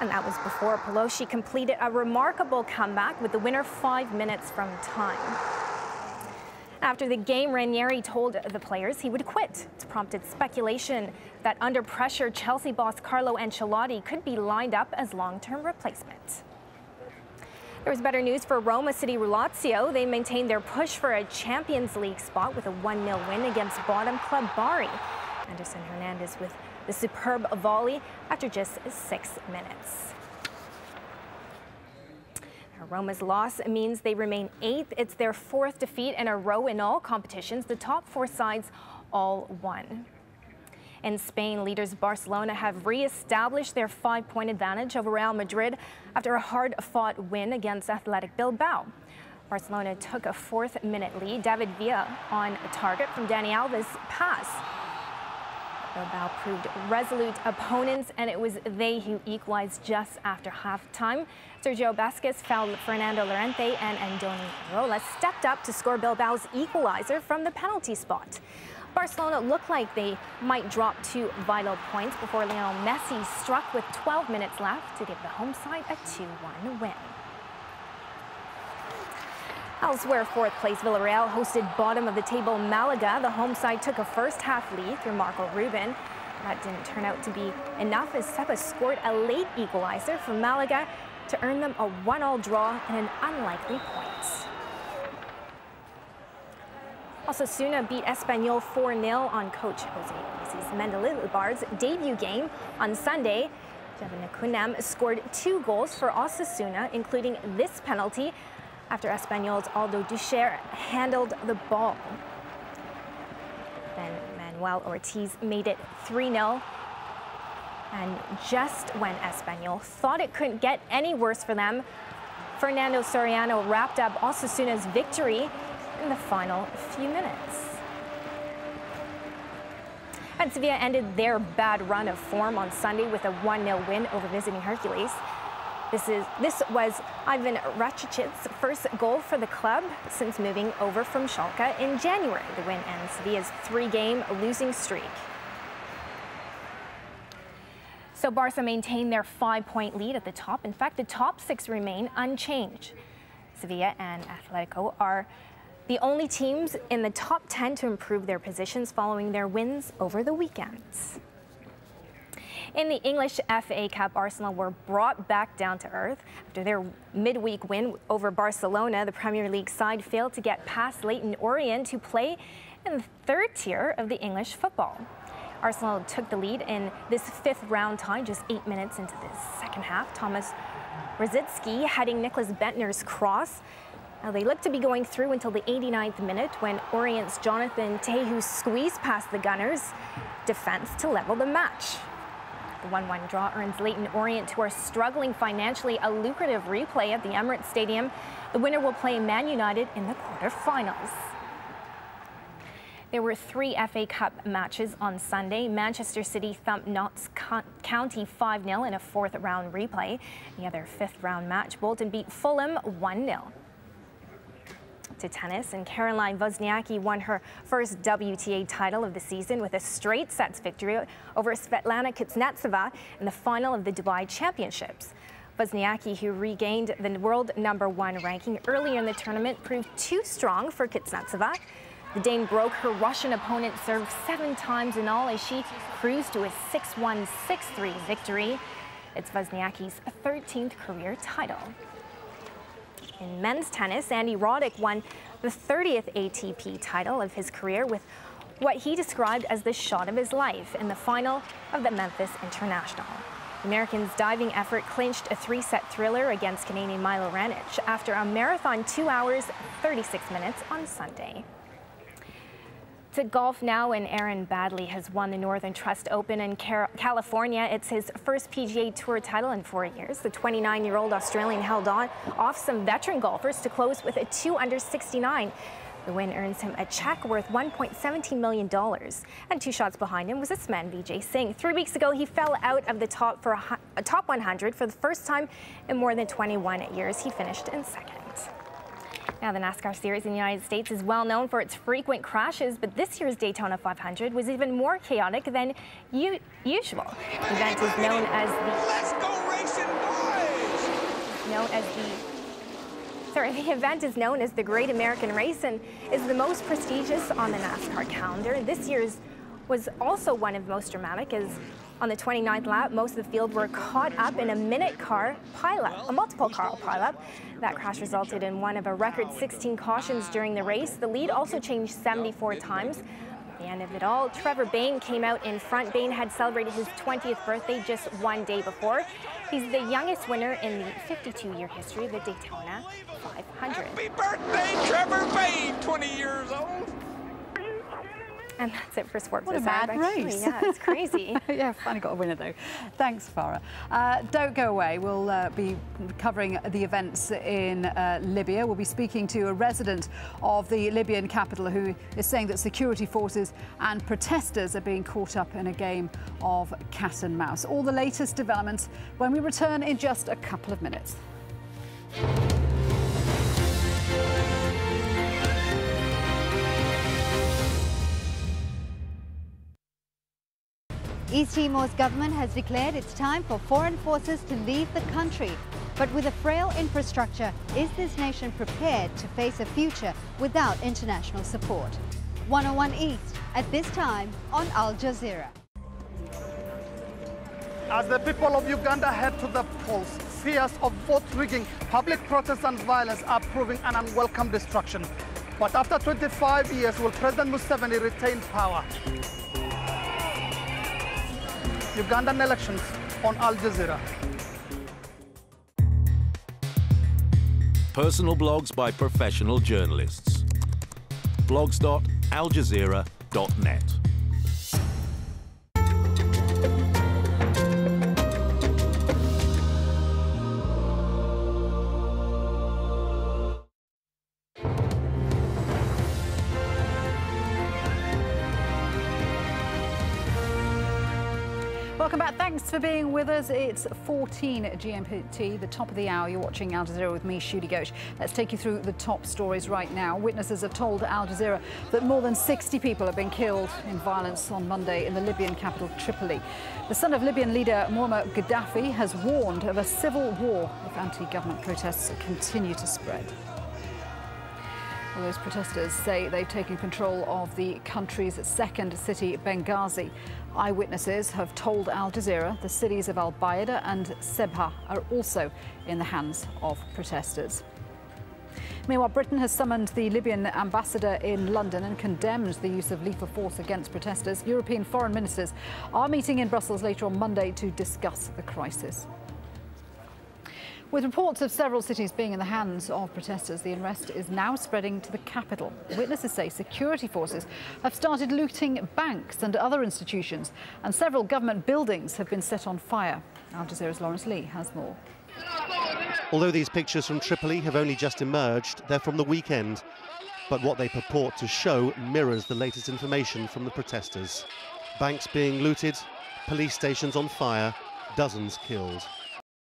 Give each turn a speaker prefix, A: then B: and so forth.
A: And that was before Pelosi completed a remarkable comeback with the winner 5 minutes from time. After the game, Ranieri told the players he would quit. It's prompted speculation that under pressure, Chelsea boss Carlo Ancelotti could be lined up as long-term replacement. There was better news for Roma City Lazio. They maintained their push for a Champions League spot with a 1-0 win against bottom club Bari. Anderson Hernandez with the superb volley after just 6 minutes. Roma's loss means they remain 8th. It's their 4th defeat in a row in all competitions. The top 4 sides all won. In Spain, leaders Barcelona have re-established their 5-point advantage over Real Madrid after a hard-fought win against Athletic Bilbao. Barcelona took a 4th-minute lead. David Villa on a target from Dani Alves' pass. Bilbao proved resolute opponents, and it was they who equalized just after halftime. Sergio Busquets fouled Fernando Llorente, and Andoni Iraola stepped up to score Bilbao's equalizer from the penalty spot. Barcelona looked like they might drop 2 vital points before Lionel Messi struck with 12 minutes left to give the home side a 2-1 win. Elsewhere, 4th place Villarreal hosted bottom-of-the-table Malaga. The home side took a first-half lead through Marco Ruben. That didn't turn out to be enough as Sepa scored a late equalizer for Malaga to earn them a 1-1 draw in an unlikely point. Osasuna beat Espanyol 4-0 on coach Jose Luis Mendilibar's debut game on Sunday. Jevon Kunam scored 2 goals for Osasuna, including this penalty, after Espanyol's Aldo Ducher handled the ball. Then Manuel Ortiz made it 3-0. And just when Espanyol thought it couldn't get any worse for them, Fernando Soriano wrapped up Osasuna's victory in the final few minutes. And Sevilla ended their bad run of form on Sunday with a 1-0 win over visiting Hercules. This was Ivan Rachicic's first goal for the club since moving over from Schalke in January. The win ends Sevilla's 3-game losing streak. So Barca maintained their 5-point lead at the top. In fact, the top 6 remain unchanged. Sevilla and Atletico are the only teams in the top 10 to improve their positions following their wins over the weekends. In the English FA Cup, Arsenal were brought back down to earth. After their midweek win over Barcelona, the Premier League side failed to get past Leyton Orient to play in the 3rd tier of the English football. Arsenal took the lead in this 5th round tie just 8 minutes into the second half. Thomas Rositzky heading Nicholas Bentner's cross. Now they looked to be going through until the 89th minute when Orient's Jonathan Tehu squeezed past the Gunners' defense to level the match. The 1-1 draw earns Leyton Orient, who are struggling financially, a lucrative replay at the Emirates Stadium. The winner will play Man United in the quarterfinals. There were 3 FA Cup matches on Sunday. Manchester City thumped Notts County 5-0 in a 4th round replay. The other 5th round match, Bolton beat Fulham 1-0. To tennis, and Caroline Wozniacki won her first WTA title of the season with a straight sets victory over Svetlana Kuznetsova in the final of the Dubai Championships. Wozniacki, who regained the world #1 ranking earlier in the tournament, proved too strong for Kuznetsova. The Dane broke her Russian opponent's serve 7 times in all as she cruised to a 6-1, 6-3 victory. It's Wozniacki's 13th career title. In men's tennis, Andy Roddick won the 30th ATP title of his career with what he described as the shot of his life in the final of the Memphis International. The American's diving effort clinched a 3-set thriller against Canadian Milo Raonic after a marathon 2 hours, 36 minutes on Sunday. To golf now, and Aaron Baddeley has won the Northern Trust Open in California. It's his first PGA Tour title in 4 years. The 29-year-old Australian held on off some veteran golfers to close with a 2 under 69. The win earns him a check worth $1.17 million. And 2 shots behind him was this man, Vijay Singh. 3 weeks ago, he fell out of the top 100 for the first time in more than 21 years. He finished in 2nd. Now, the NASCAR series in the United States is well known for its frequent crashes, but this year's Daytona 500 was even more chaotic than usual. The event is known as the event is known as the Great American Race and is the most prestigious on the NASCAR calendar. This year's was also one of the most dramatic, as on the 29th lap, most of the field were caught up in a multiple car pileup. That crash resulted in one of a record 16 cautions during the race. The lead also changed 74 times. At the end of it all, Trevor Bayne came out in front. Bayne had celebrated his 20th birthday just one day before. He's the youngest winner in the 52-year history of the Daytona 500.
B: Happy birthday, Trevor Bayne, 20 years old.
A: And that's it for sports.
C: What a mad race.
A: Yeah, it's crazy.
C: Yeah, finally got a winner though. Thanks, Farah. Don't go away. We'll be covering the events in Libya. We'll be speaking to a resident of the Libyan capital who is saying that security forces and protesters are being caught up in a game of cat and mouse. All the latest developments when we return in just a couple of minutes.
D: East Timor's government has declared it's time for foreign forces to leave the country. But with a frail infrastructure, is this nation prepared to face a future without international support? 101 East, at this time on Al Jazeera.
E: As the people of Uganda head to the polls, fears of vote rigging, public protests and violence are proving an unwelcome distraction. But after 25 years, will President Museveni retain power? Ugandan elections on Al Jazeera.
F: Personal blogs by professional journalists. blogs.aljazeera.net.
C: Welcome back. Thanks for being with us. It's 14 GMT, the top of the hour. You're watching Al Jazeera with me, Shudi Ghosh. Let's take you through the top stories right now. Witnesses have told Al Jazeera that more than 60 people have been killed in violence on Monday in the Libyan capital, Tripoli. The son of Libyan leader Muammar Gaddafi has warned of a civil war if anti-government protests continue to spread. Well, those protesters say they've taken control of the country's second city, Benghazi. Eyewitnesses have told Al Jazeera the cities of Al-Baida and Sebha are also in the hands of protesters. Meanwhile, Britain has summoned the Libyan ambassador in London and condemned the use of lethal force against protesters. European foreign ministers are meeting in Brussels later on Monday to discuss the crisis. With reports of several cities being in the hands of protesters, the unrest is now spreading to the capital. Witnesses say security forces have started looting banks and other institutions, and several government buildings have been set on fire. Al Jazeera's Lawrence Lee has more.
G: Although these pictures from Tripoli have only just emerged, they're from the weekend. But what they purport to show mirrors the latest information from the protesters. Banks being looted, police stations on fire, dozens killed.